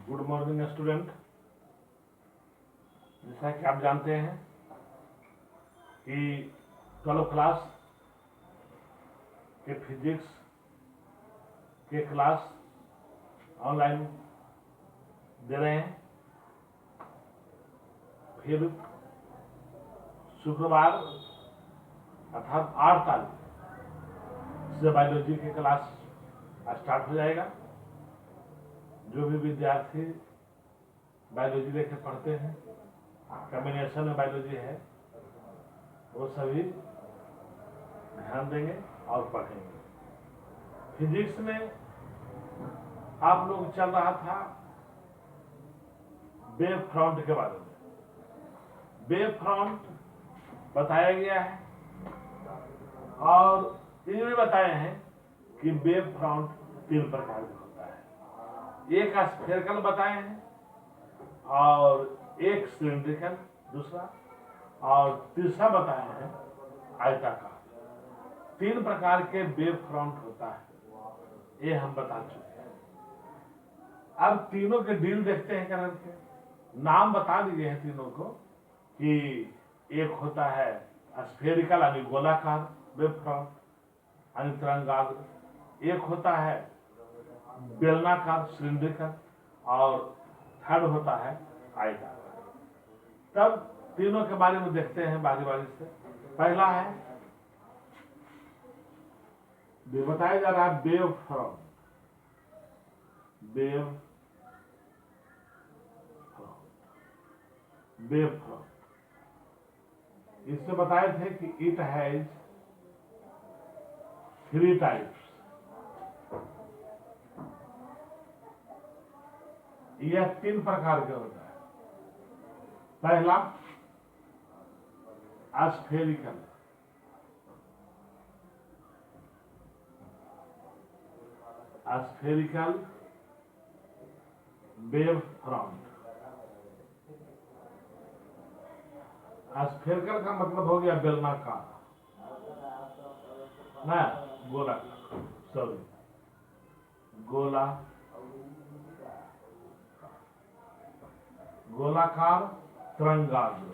Good morning student. जैसा कि आप जानते हैं कि 12 क्लास के फिजिक्स के क्लास ऑनलाइन दे रहे हैं। फिर शुक्रवार अर्थात 8 तारीख से बायोलॉजी की क्लास स्टार्ट हो जाएगा। जो भी विद्यार्थी बायोलॉजी लेके पढ़ते हैं, कॉम्बिनेशन में बायोलॉजी है, वो सभी ध्यान देंगे और पढ़ेंगे। फिजिक्स में आप लोग चल रहा था वेव फ्रंट के बारे में। वेव फ्रंट बताया गया है और इन्होंने बताए हैं कि वेव फ्रंट 3 प्रकार का होता है। एक स्फेरिकल बताए हैं और एक सिलिंड्रिकल, दूसरा और तीसरा बताए हैं आयताकार। 3 प्रकार के वेव फ्रंट होता है, ये हम बता चुके हैं। अब तीनों के डील देखते हैं। कारण के नाम बता दिए हैं तीनों को कि एक होता है स्फेरिकल यानी गोलाकार वेव फ्रंट यानी तरंगाग्र, एक होता है बेलनाकार सिलिंड्रिकल और थर्ड होता है आयताकार। तब तीनों के बारे में देखते हैं बारी बारी से। पहला है बताया जा रहा है वेव फ्रंट। वेव फ्रंट इसमें बताए थे कि इट हैज 3 टाइप्स। यह 3 प्रकार के होता है। पहला spherical, spherical wave front. Spherical का मतलब हो गया बेलनाकार, ना गोलाकार, सॉरी गोलाकार तरंगाग्र,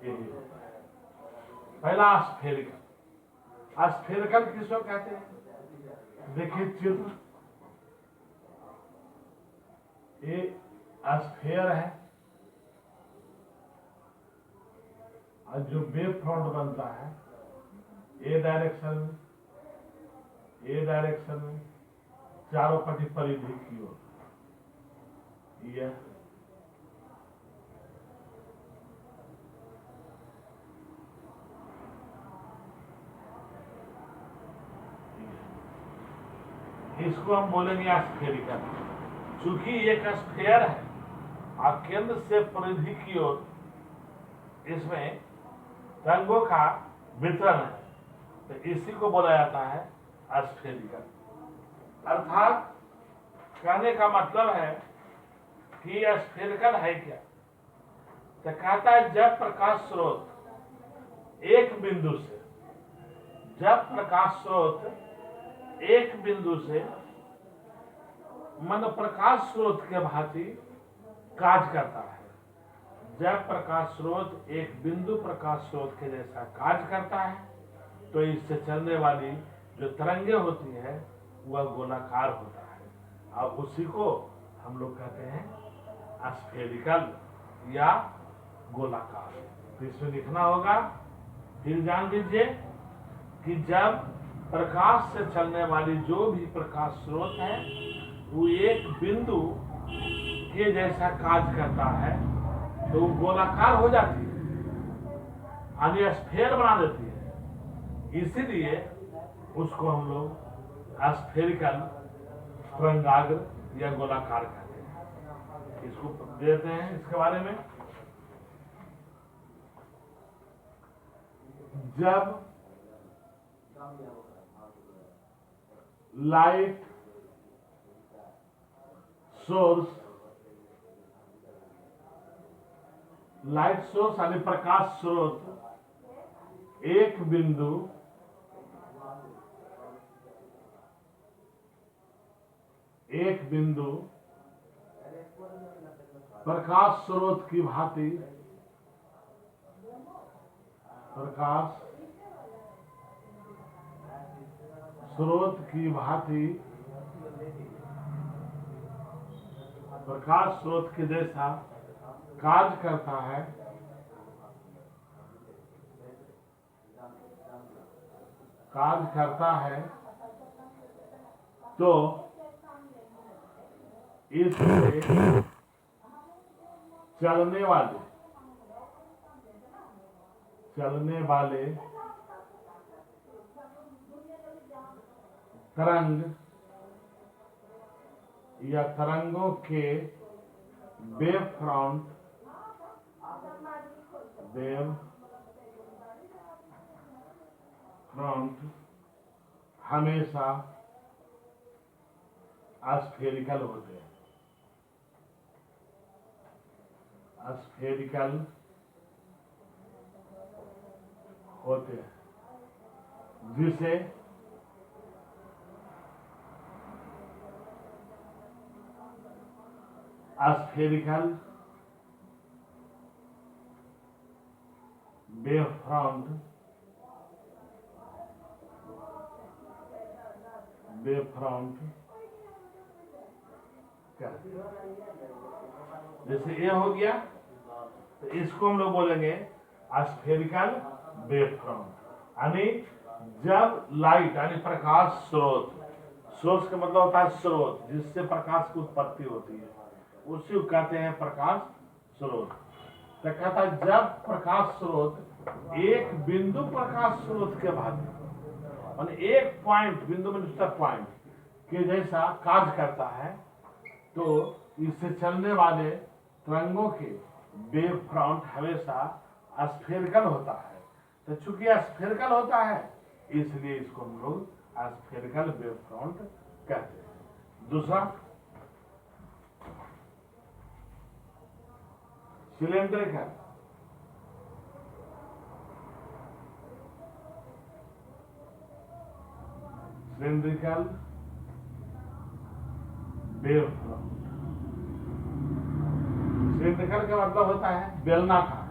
यही होता है। पहला स्फेरिकल। स्फेरिकल किसको कहते हैं? देखिए चित्र, ये स्फेयर है और जो वेव फ्रंट बनता है ए डायरेक्शन में चारों पट्टी परिधि की ओर। यह इसको हम बोलेंगे स्फेरिकल। चूंकि एक स्फेयर है और केंद्र से परिधि की ओर इसमें तरंगों का वितरण है, तो इसी को बोला जाता है स्फेरिकल। अर्थात कहने का मतलब है कि स्फेरिकल है क्या? तो कहता है जब प्रकाश स्रोत एक बिंदु से मन प्रकाश स्रोत के भांति कार्य करता है। जब प्रकाश स्रोत एक बिंदु प्रकाश स्रोत के जैसा कार्य करता है तो इससे चलने वाली जो तरंगे होती है वह गोलाकार होता है और उसी को हम लोग कहते हैं स्फेरिकल या गोलाकार। तो इसमें लिखना होगा, फिर जान दीजिए कि जब प्रकाश से चलने वाली जो भी प्रकाश स्रोत है वो एक बिंदु के जैसा कार्य करता है तो वो गोलाकार हो जाती है, यानी स्फेयर बना देती है। इसीलिए उसको हम लोग स्फेरिकल, तरंगाग्र या गोलाकार कहते हैं। इसको देते हैं इसके बारे में। जब लाइट सोर्स यानी प्रकाश स्रोत एक बिंदु प्रकाश स्रोत की भांति प्रकाश स्रोत के जैसा कार्य करता है, तो इससे चलने वाले तरंग या तरंगों के वेव फ्रंट हमेशा स्फेरिकल होते हैं, जिसे स्फेरिकल वेव फ्रंट जैसे ये हो गया, तो इसको हम लोग बोलेंगे स्फेरिकल वेव फ्रंट। यानी जब लाइट यानी प्रकाश स्रोत का मतलब होता है स्रोत जिससे प्रकाश की उत्पत्ति होती है, उसी को कहते हैं प्रकाश स्रोत। तो कहता है जब प्रकाश स्रोत एक बिंदु प्रकाश स्रोत के बाद एक पॉइंट बिंदु में पॉइंट के जैसा कार्य करता है, तो इससे चलने वाले तरंगों के वेव फ्रंट हमेशा स्फेरिकल होता है। तो चूंकि स्फेरिकल होता है इसलिए इसको हम लोग स्फेरिकल वेव फ्रंट कहते हैं। दूसरा सिलेंडरिकल वेव फ्रंट। सिलेंड्रिकल का मतलब होता है बेलनाकार।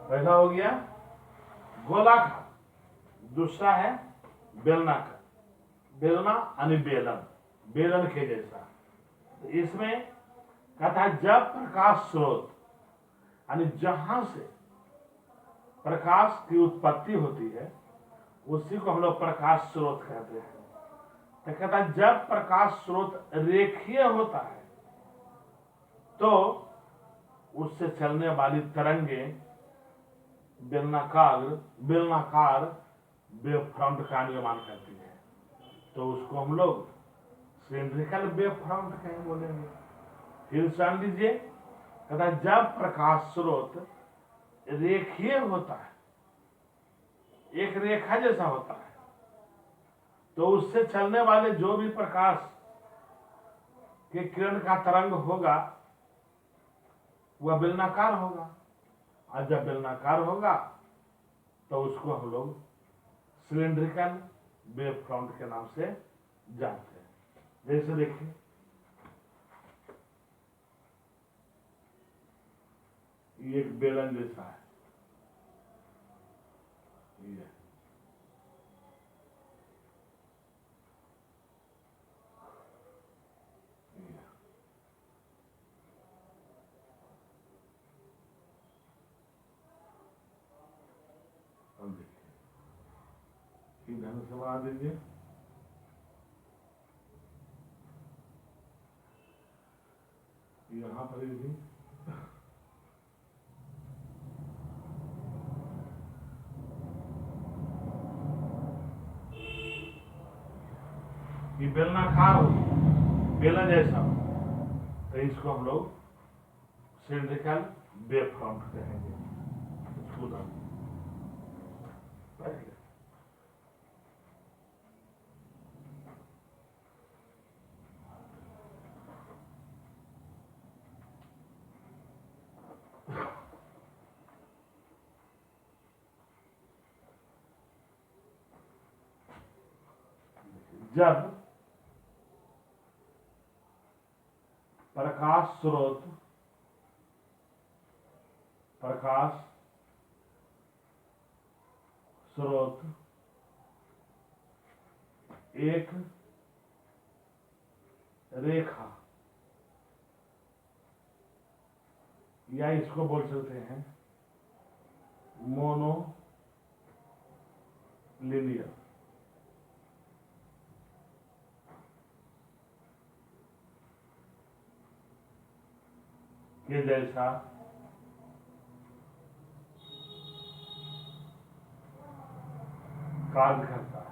पहला हो गया गोलाकार, दूसरा है बेलनाकार। बेलना यानी बेलन के जैसा। तो इसमें कहता है जब प्रकाश स्रोत यानी जहां से प्रकाश की उत्पत्ति होती है उसी को हम लोग प्रकाश स्रोत कहते हैं। तो कहता है जब प्रकाश स्रोत रेखीय होता है तो उससे चलने वाली तरंगे बेलनाकार वेव फ्रंट का निर्माण करती है, तो उसको हम लोग सिलेंड्रिकल वेव फ्रंट कहीं बोलेंगे। फिर सुन लीजिए, कहता है जब प्रकाश स्रोत रेखीय होता है, एक रेखा जैसा होता है, तो उससे चलने वाले जो भी प्रकाश के किरण का तरंग होगा वह बेलनाकार होगा, और जब बेलनाकार होगा तो उसको हम लोग सिलेंड्रिकल वेव फ्रंट के नाम से जानते हैं। जैसे देखिए ये एक बेलन जैसा है, ये ढंग से बना दीजिए। यहाँ पर भी ये बेलनाकार हो, बेलन जैसा हो, तो इसको हम लोग सिलेंड्रिकल वेव फ्रंट कहेंगे। जब प्रकाश स्रोत एक रेखा या इसको बोल सकते हैं मोनोलिनियर के जैसा कार्य करता है।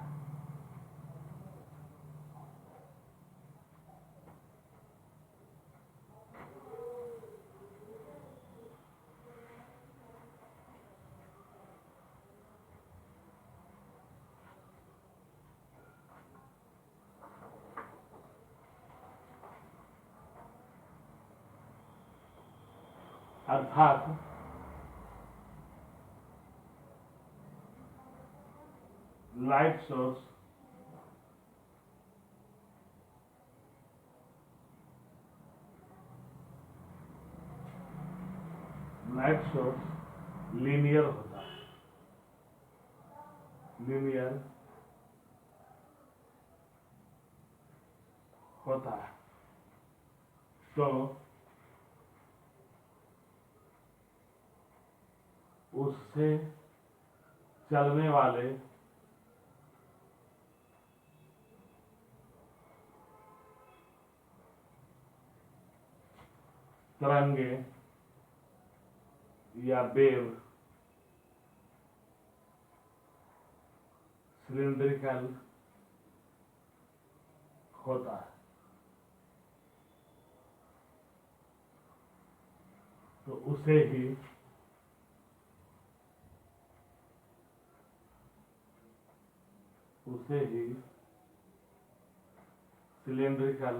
अर्थात लाइट सोर्स लीनियर होता है, तो उससे चलने वाले तरंगे या वेव सिलिंड्रिकल होता है। तो उसे ही सिलिंड्रिकल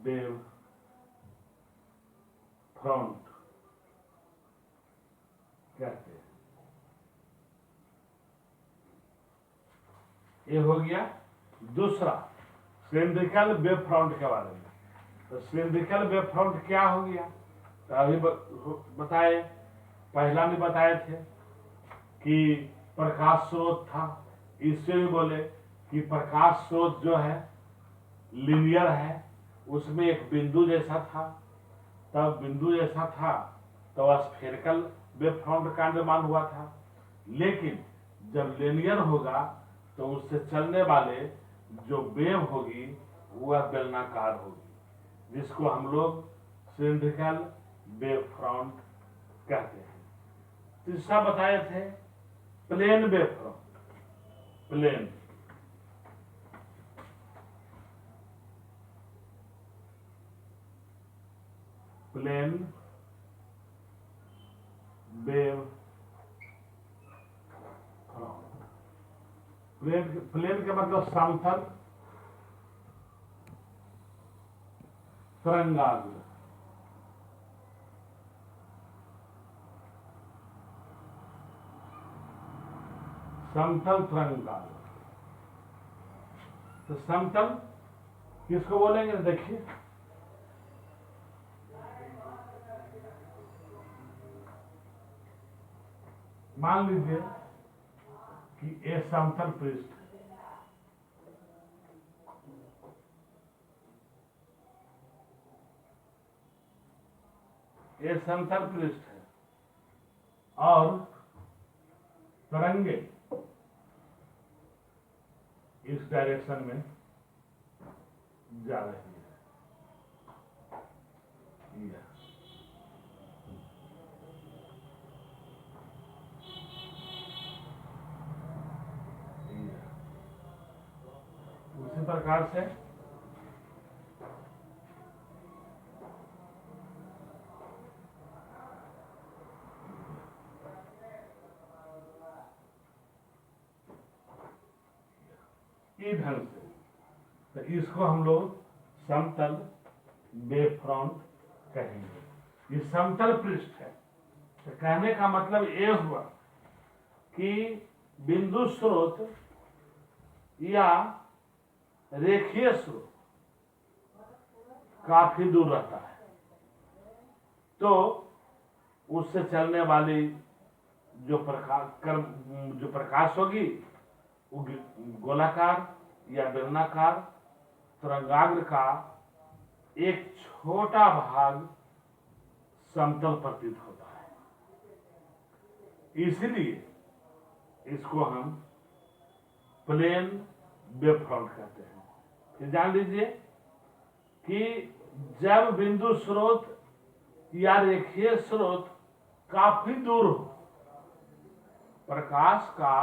वेव फ्रंट कहते हैं। ये हो गया दूसरा सिलिंड्रिकल वेव फ्रंट के बारे में। तो सिलिंड्रिकल वेव फ्रंट क्या हो गया? तो अभी बताए, पहला भी बताए थे कि प्रकाश स्रोत था। इससे भी बोले कि प्रकाश स्रोत जो है लीनियर है, उसमें एक बिंदु जैसा था। तब बिंदु जैसा था तो स्फेरिकल वेव फ्रंट का निर्माण हुआ था। लेकिन जब लीनियर होगा तो उससे चलने वाले जो वेव होगी वह बेलनाकार होगी, जिसको हम लोग सिलिंड्रिकल वेव फ्रंट कहते हैं। तीसरा बताए थे plane wave front. Plane wave front. Plane का मतलब समतल तरंगाग्र। समतल तरंगाग्र। तो समतल किसको बोलेंगे? देखिए, मान लीजिए कि ये समतल पृष्ठ है, ये समतल पृष्ठ है और तरंगे इस डायरेक्शन में जा रही है। उसी प्रकार से इस ढंग से, तो इसको हम लोग समतल वेव फ्रंट कहेंगे। ये समतल पृष्ठ है। तो कहने का मतलब ये हुआ कि बिंदु स्रोत या रेखीय स्रोत काफी दूर रहता है तो उससे चलने वाली जो प्रकाश होगी वो गोलाकार या बेलनाकार तरंगाग्र का एक छोटा भाग समतल प्रतीत होता है, इसलिए इसको हम प्लेन वेव फ्रंट कहते हैं। फिर जान लीजिए कि जब बिंदु स्रोत या रेखीय स्रोत काफी दूर हो, प्रकाश का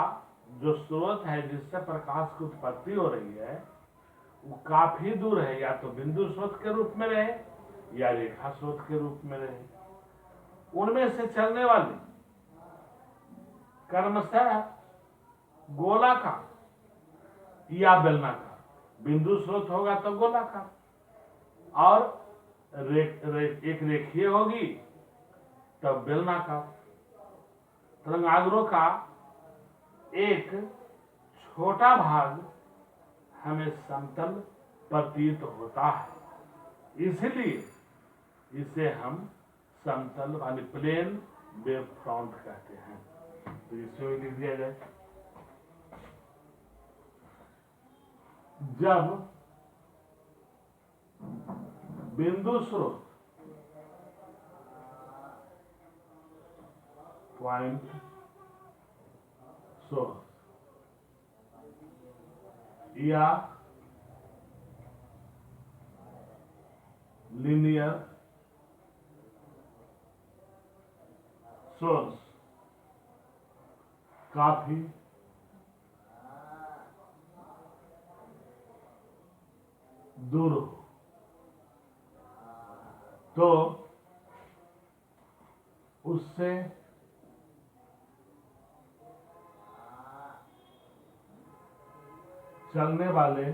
जो स्रोत है जिससे प्रकाश की उत्पत्ति हो रही है वो काफी दूर है, या तो बिंदु स्रोत के रूप में रहे या रेखा स्रोत के रूप में रहे, उनमें से चलने वाली क्रमशः गोलाकार या बेलनाकार, बिंदु स्रोत होगा तो गोलाकार और एक रेखीय होगी तब बेलनाकार। तरंगाग्रों का एक छोटा भाग हमें समतल प्रतीत होता है, इसलिए इसे हम समतल वाली प्लेन वेव फ्रंट कहते हैं। तो इसमें लिख दिया जाए, जब बिंदु स्रोत पॉइंट सोर्स या लीनियर सोर्स काफी दूर हो तो उससे चलने वाले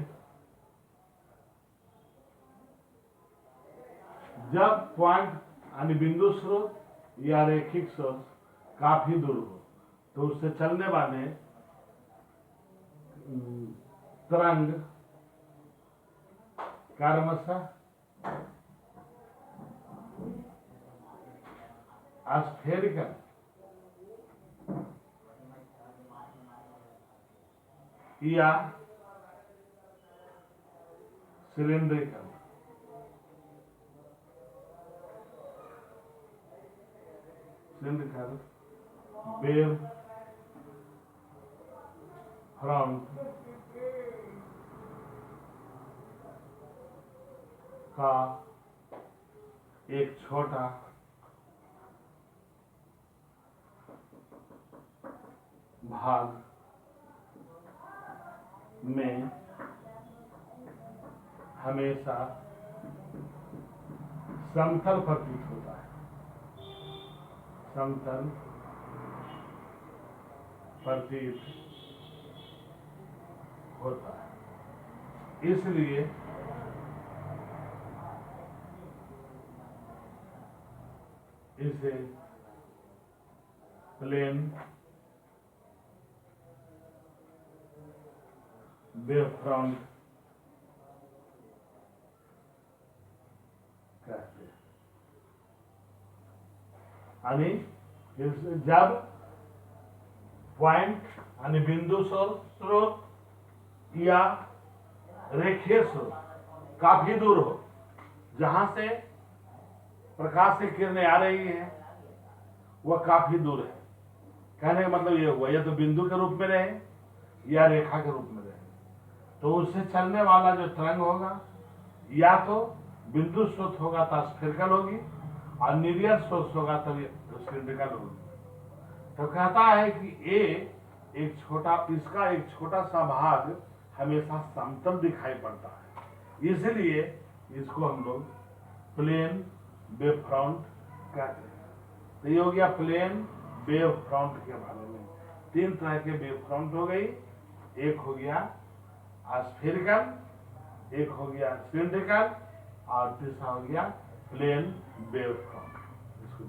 जब पॉइंट यानी बिंदु स्रोत या रेखिक स्रोत काफी दूर हो तो उससे चलने वाले तरंग क्रमशः स्फेरिकल या सिलिंड्रिकल वेव फ्रंट का एक छोटा भाग में हमेशा समतल प्रतीत होता है, समतल प्रतीत होता है, इसलिए इसे प्लेन वेव फ्रंट कहते हैं। यानी जब पॉइंट यानी बिंदु स्रोत या रेखीय स्रोत काफी दूर हो, जहां से प्रकाश की किरणें आ रही हैं वह काफी दूर है, कहने का मतलब यह हुआ या तो बिंदु के रूप में रहे या रेखा के रूप में रहे, तो उससे चलने वाला जो तरंग होगा या तो बिंदु स्रोत होगा तो स्फेरिकल होगी और लीनियर स्रोत होगा तो सिलिंड्रिकल होगी। तो कहता है कि इसका एक छोटा सा भाग हमेशा समतल दिखाई पड़ता है, इसलिए इसको हम लोग प्लेन वेव फ्रंट कहते हैं। तो ये हो गया प्लेन वेव फ्रंट के बारे में। तीन तरह के वेव फ्रंट हो गई, एक हो गया स्फेरिकल, एक हो गया सिलिंड्रिकल और तीसरा हो गया प्लेन वेव फ्रंट। इसको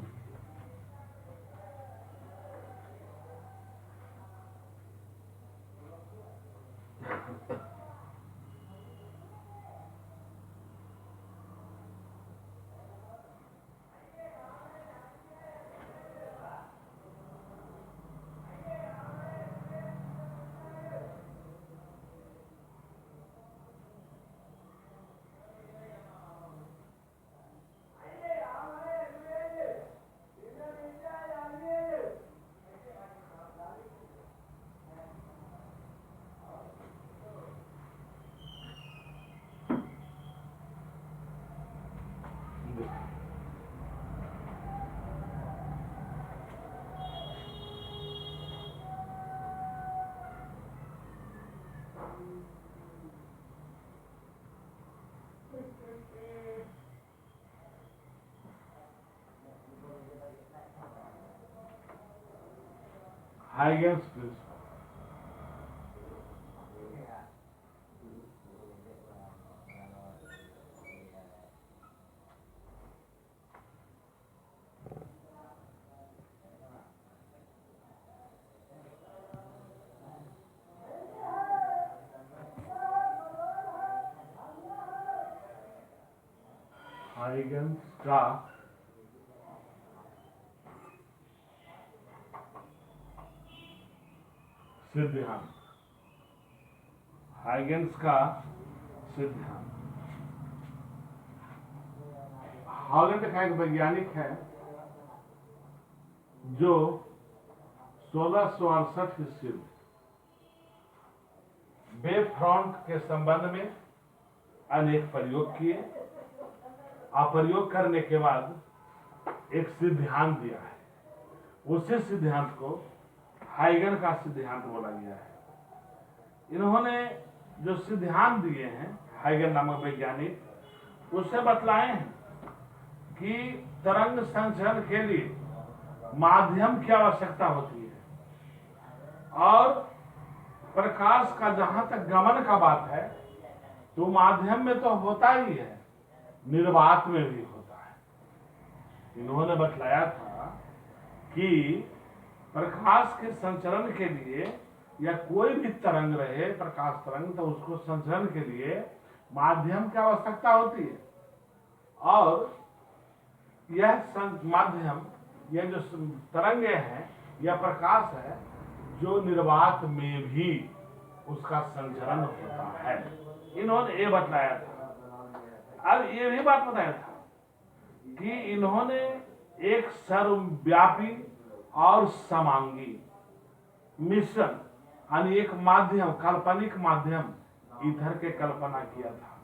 हाइगेंस प्रिंसिपल। हाइगेंस का सिद्धांत। हाइगेंस का सिद्धांत। हॉलैंड का एक वैज्ञानिक है जो 1668 ईस्वी में वेव फ्रंट के संबंध में अनेक प्रयोग किए और प्रयोग करने के बाद एक सिद्धांत दिया है। उसी सिद्धांत को हाइगन का सिद्धांत बोला गया है। इन्होंने जो सिद्धांत दिए हैं हाइगन नामक वैज्ञानिक, उससे बतलाए हैं कि तरंग संचरण के लिए माध्यम की आवश्यकता होती है और प्रकाश का जहां तक गमन का बात है तो माध्यम में तो होता ही है, निर्वात में भी होता है। इन्होंने बतलाया था कि प्रकाश के संचरण के लिए या कोई भी तरंग रहे, प्रकाश तरंग, तो उसको संचरण के लिए माध्यम की आवश्यकता होती है और यह माध्यम, यह जो तरंगे हैं, यह प्रकाश है जो निर्वात में भी उसका संचरण होता है। इन्होंने ये बतलाया था। अब ये भी बात बताया था कि इन्होंने एक सर्वव्यापी और समांगी मिश्रण यानी एक माध्यम, काल्पनिक माध्यम ईथर के कल्पना किया था,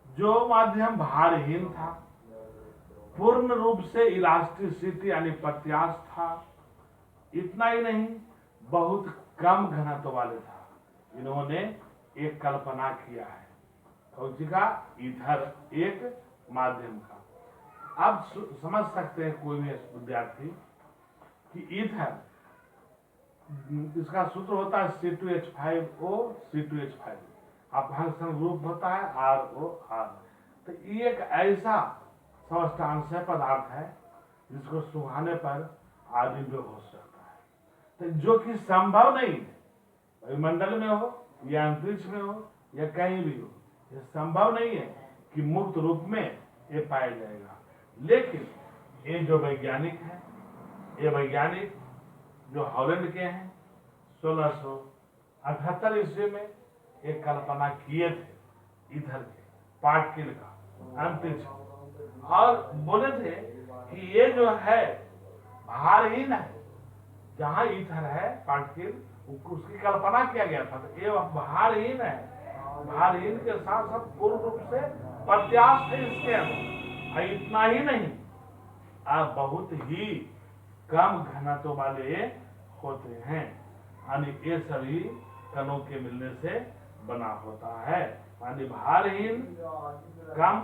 जो माध्यम भारहीन था, पूर्ण रूप से इलास्टिसिटी यानी प्रत्यास्थ था, इतना ही नहीं बहुत कम घनत्व वाले था। इन्होंने एक कल्पना किया है कौन सी का? ईथर एक माध्यम का। अब समझ सकते हैं कोई भी विद्यार्थी कि ईथर, इसका सूत्र होता है C2H5O C2H5, अपघर्षण ग्रुप होता है ROR। तो ये एक ऐसा सब्सटेंस पदार्थ है जिसको सुखाने पर आदमी हो सकता है, तो जो कि संभव नहीं है वायुमंडल में हो या अंतरिक्ष में हो या कहीं भी हो, यह संभव नहीं है कि मुक्त रूप में ये पाया जाएगा। लेकिन ये जो वैज्ञानिक है, ये वैज्ञानिक जो हॉलैंड के हैं, 1678 ईस्वी में एक कल्पना किए थे ईथर के पार्टिकल का, अंतरिक्ष, और बोले थे कि ये जो है भारहीन है। जहां ईथर है पार्टिकल, उसकी कल्पना किया गया था, तो ये भारहीन है, भारहीन के साथ साथ पूर्ण रूप से प्रत्यास्थ है इसके अंदर। इतना ही नहीं, बहुत ही कम घनत्व वाले होते हैं, यानी ये सभी कणों के मिलने से बना होता है। यानी भारहीन, कम,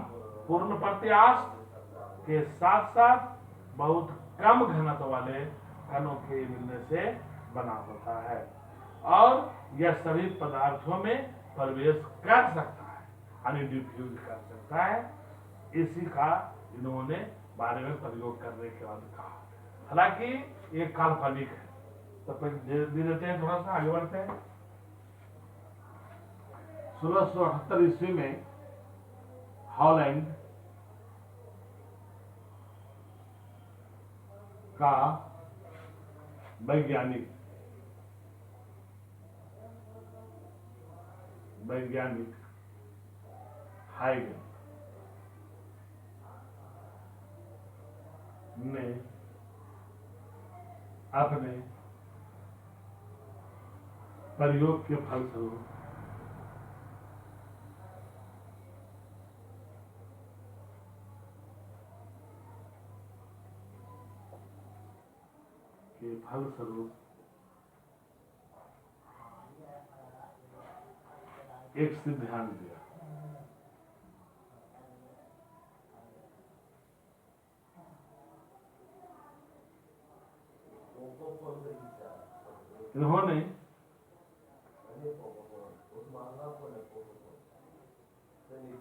पूर्ण प्रत्यास्थ के साथ साथ बहुत कम घनत्व वाले कणों के मिलने से बना होता है और यह सभी पदार्थों में प्रवेश कर सकता है, यानी डिफ्यूज कर सकता है। इसी का इन्होंने बारे में प्रयोग करने के बाद कहा। हालांकि ये काल्पनिक है, तो दे देते हैं, थोड़ा सा आगे बढ़ते हैं। 1678 ईस्वी में हॉलैंड का वैज्ञानिक हाइगन ने अपने प्रयोग के फलस्वरूप एक सिद्धांत दिया।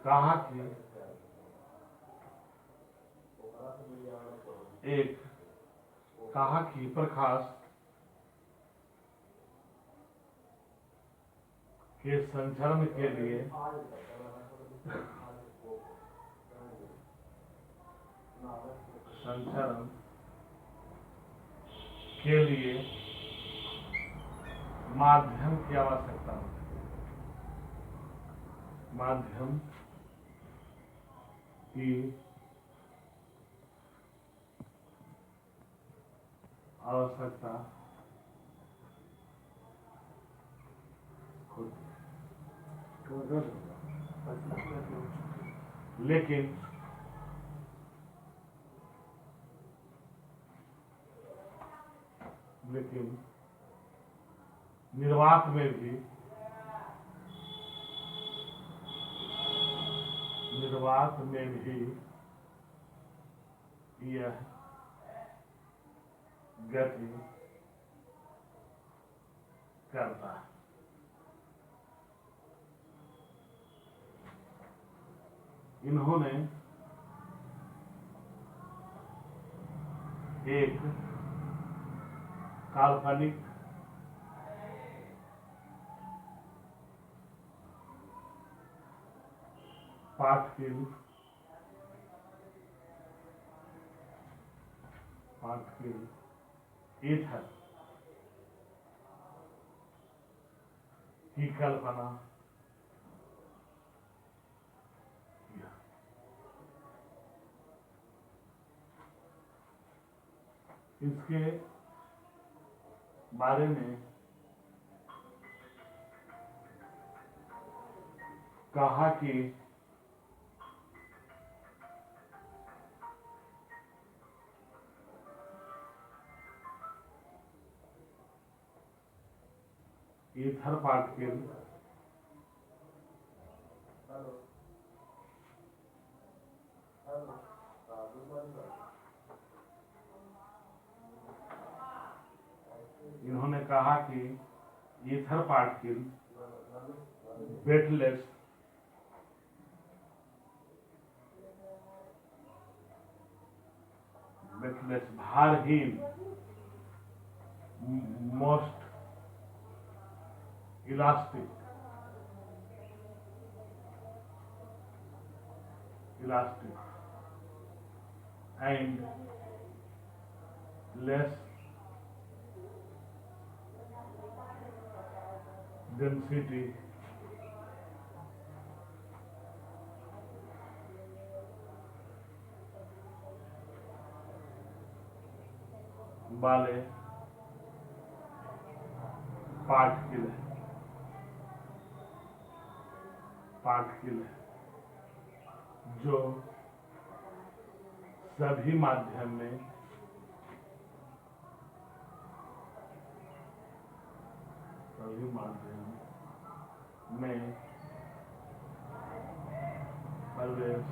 कहा कि एक कहा कि प्रकाश के संचरण के लिए माध्यम की आवश्यकता होती है। माध्यम की आवश्यकता होती है। लेकिन निर्वात में भी यह गति करता है। इन्होंने एक काल्पनिक पार्टिकल ईथर की कल्पना किया। इसके बारे में कहा कि ईथर पार्टिकल इन्होंने कहा कि ईथर पार्टिकल वेटलेस भारहीन most elastic and less density वाले पार्टिकल है जो सभी माध्यम में प्रवेश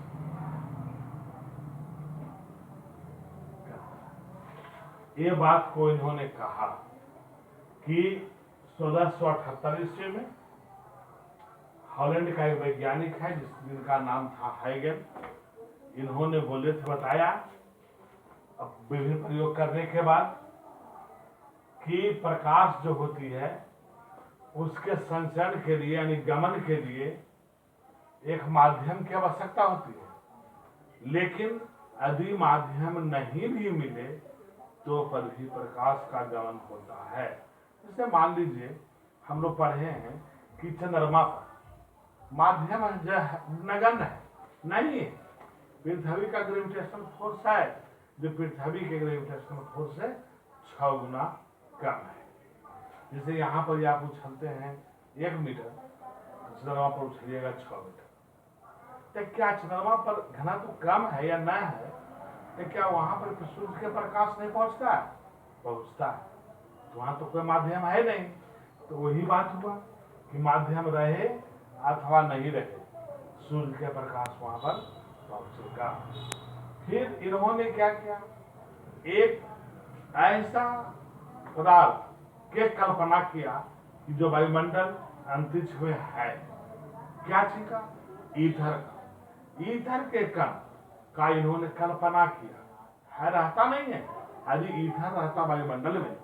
ये बात को इन्होंने कहा कि 1678 ईस्वी में हॉलैंड का एक वैज्ञानिक है जिनका नाम था हाइगन। इन्होंने बोले थे बताया अब विभिन्न प्रयोग करने के बाद कि प्रकाश जो होती है उसके संचरण के लिए यानी गमन के लिए एक माध्यम की आवश्यकता होती है, लेकिन यदि माध्यम नहीं भी मिले तो पर भी प्रकाश का गमन होता है। जैसे मान लीजिए हम लोग पढ़े हैं कि चंद्रमा पर माध्यम नगण्य है नहीं है, पृथ्वी का ग्रेविटेशनल फोर्स है जो पृथ्वी के ग्रेविटेशनल फोर्स से 6 गुना कम है। जैसे यहाँ पर आप उछलते हैं 1 मीटर, चंद्रमा पर उछलिएगा 6 मीटर। तो क्या चंद्रमा पर घनत्व कम है या न है, तो क्या वहां पर सूर्य के प्रकाश नहीं पहुंचता है? पहुंचता है। तो वहां तो कोई माध्यम है नहीं। तो वही बात हुआ कि माध्यम रहे अथवा नहीं रहे, सूर्य के प्रकाश वहां पर पहुंचेगा। फिर इन्होंने क्या किया, एक ऐसा पदार्थ की कल्पना किया कि जो वायुमंडल अंतरिक्ष में है। क्या चीज का? ईथर का। ईथर के कण का इन्होंने कल्पना किया है, रहता नहीं है। यदि ईथर रहता वायुमंडल में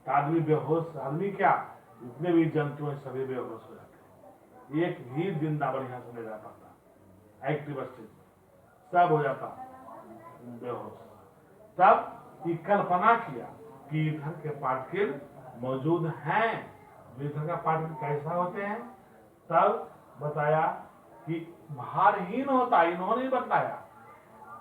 तो आदमी बेहोश, आदमी क्या जितने भी जंतु हैं सभी बेहोश हो जाते हैं। एक भी जिंदा बढ़िया से नहीं रह पाता, एक्टिव स्टेज सब हो जाता बेहोश। तब ये कल्पना किया कि ईथर के पार्टिकल मौजूद हैं। ईथर का पार्टिकल कैसा होते हैं? तब बताया कि भारहीन होता। इन्होंने ही बताया,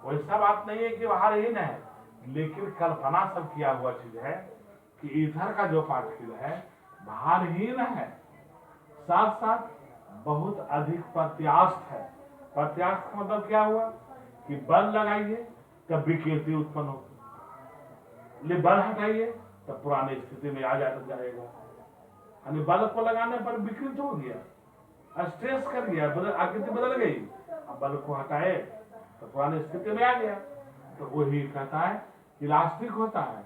वैसा बात नहीं है कि भारहीन है, लेकिन कल्पना सब किया हुआ चीज है कि ईथर का जो पार्टिकल है भारहीन है, साथ साथ बहुत अधिक प्रत्यास्थ है। प्रत्यास्थ का मतलब क्या हुआ कि बल लगाइए तब विकृति उत्पन्न होगी, बल हटाइए तब पुरानी स्थिति में आ जाएगा। यानी बल को लगाने पर विकृत हो गया, स्ट्रेस कर गया, आकृति बदल गई। अब बल को हटाए तो पुरानी स्थिति में आ गया। तो वही कहता है इलास्टिक होता है।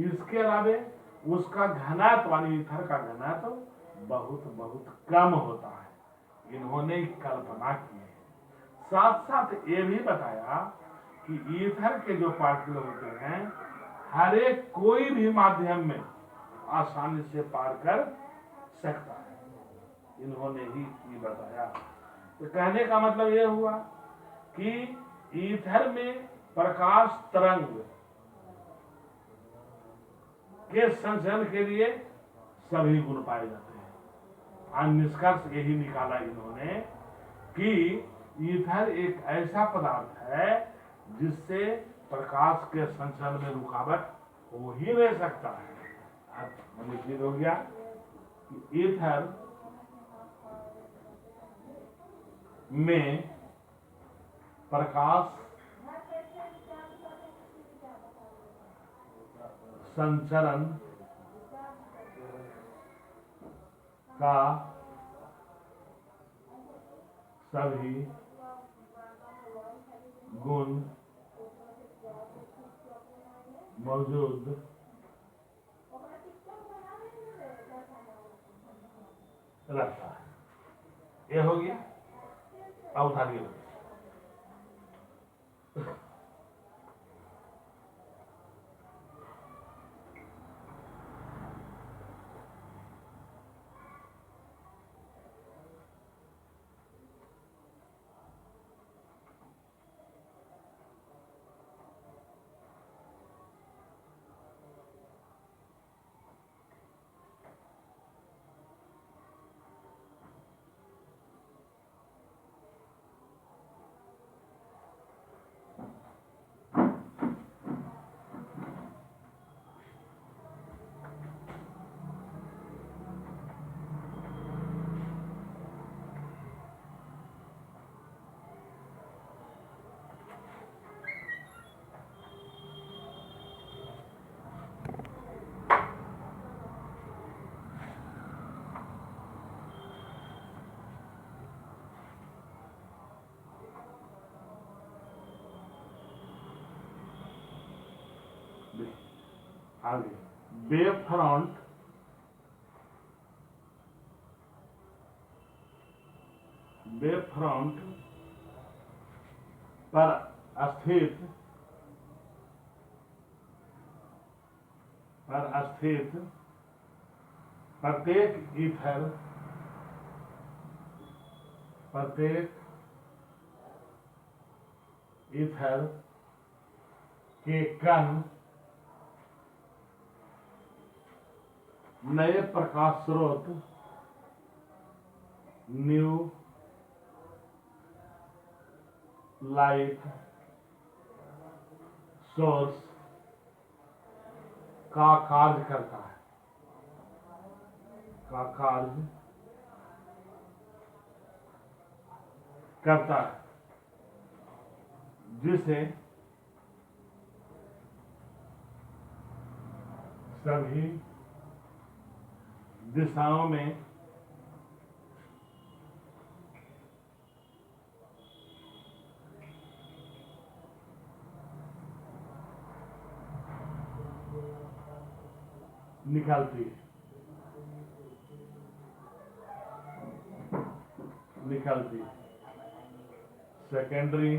इसके अलावे उसका घनत्व यानी ईथर का घनत्व बहुत बहुत कम होता है। इन्होंने कल्पना की है। साथ साथ ये भी बताया कि ईथर के जो पार्टिकल होते हैं हर एक कोई भी माध्यम में आसानी से पार कर सकता है। इन्होंने ही ये बताया। तो कहने का मतलब यह हुआ कि ईथर में प्रकाश तरंग के संचरण के लिए सभी गुण पाए जाते हैं। निष्कर्ष यही निकाला इन्होंने कि ईथर एक ऐसा पदार्थ है जिससे प्रकाश के संचरण में रुकावट हो ही नहीं सकता है। निश्चित हो गया कि ईथर में प्रकाश संचरण का सभी गुण मौजूद रहता है। ये हो गया। अब उठाइए। आगे वेव फ्रंट पर स्थित प्रत्येक ईथर के कण नए प्रकाश स्रोत न्यू लाइट सोर्स का कार्य करता है, जिसे सभी दिशाओं में निकालती है। निकलती। सेकेंडरी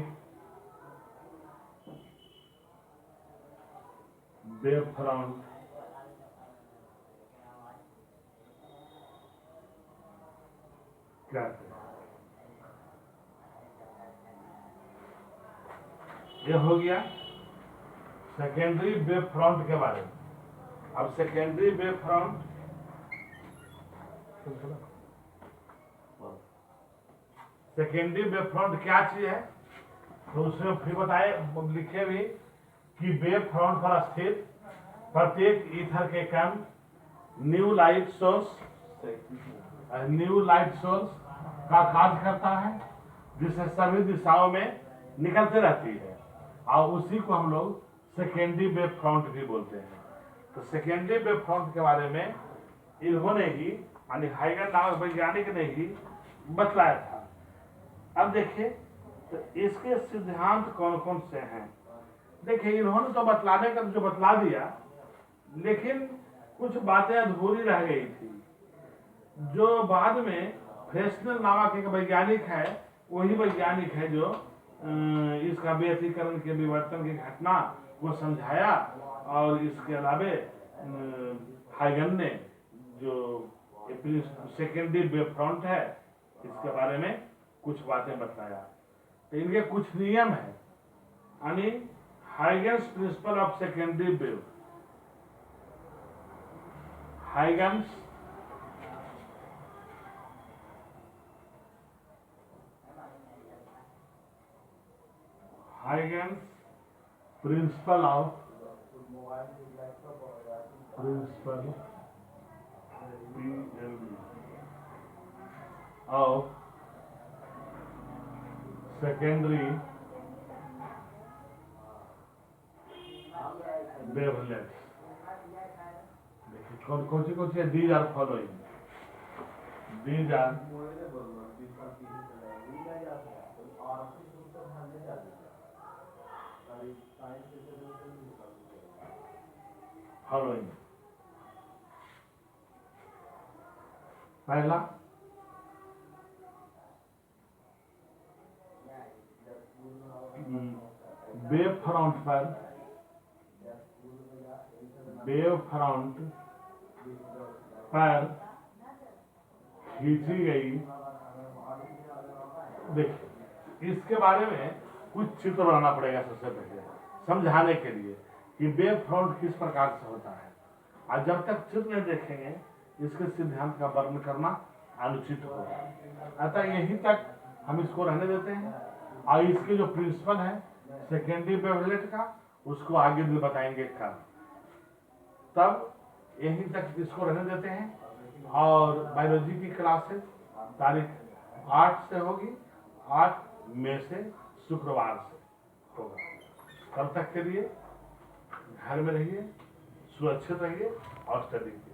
वेव फ्रंट कहते हैं। ये हो गया सेकेंडरी वेव फ्रंट के बारे में। अब secondary wave front secondary wave front क्या चीज है, तो उसमें फिर बताए लिखे भी कि वेव फ्रंट पर स्थित प्रत्येक ईथर के कण न्यू लाइट सोर्स का कार्य करता है, जिससे सभी दिशाओं में निकलते रहती है, और उसी को हम लोग सेकेंडरी वेव फ्रंट भी बोलते हैं। तो सेकेंडरी वेव फ्रंट के बारे में इन्होंने ही यानी हाइगन नामक वैज्ञानिक ने ही बतलाया था। अब देखिए तो इसके सिद्धांत कौन कौन से हैं। देखिए इन्होंने तो बतलाने का जो बतला दिया, लेकिन कुछ बातें अधूरी रह गई थी, जो बाद में फ्रेस्नेल नामक एक वैज्ञानिक है, वही वैज्ञानिक है जो इसका व्यतिकरण के विवर्तन की घटना को समझाया, और इसके अलावे हाइगन ने जो सेकेंडरी वेव फ्रंट है इसके बारे में कुछ बातें बताया। तो इनके कुछ नियम है, यानी Huygens principle of secondary wave. Huygens principle of secondary wavelets. देखिए कौन सी है, these are following, these are following. पहला वेव फ्रंट पर खींची गई। देखिए इसके बारे में कुछ चित्र बनाना पड़ेगा सबसे पहले समझाने के लिए कि वेव फ्रंट किस प्रकार से होता है, और जब तक चित्र नहीं देखेंगे इसके सिद्धांत का वर्णन करना अनुचित होगा। अतः यहीं तक हम इसको रहने देते हैं, और इसके जो प्रिंसिपल है सेकेंडरी वेवलेट का, उसको आगे भी बताएंगे कल। तब यहीं तक इसको रहने देते हैं, और बायोलॉजी की क्लासेस तारीख 8 से होगी, 8 मई से शुक्रवार से होगा। तब तक के लिए घर में रहिए, सुरक्षित रहिए और स्टडी कीजिए।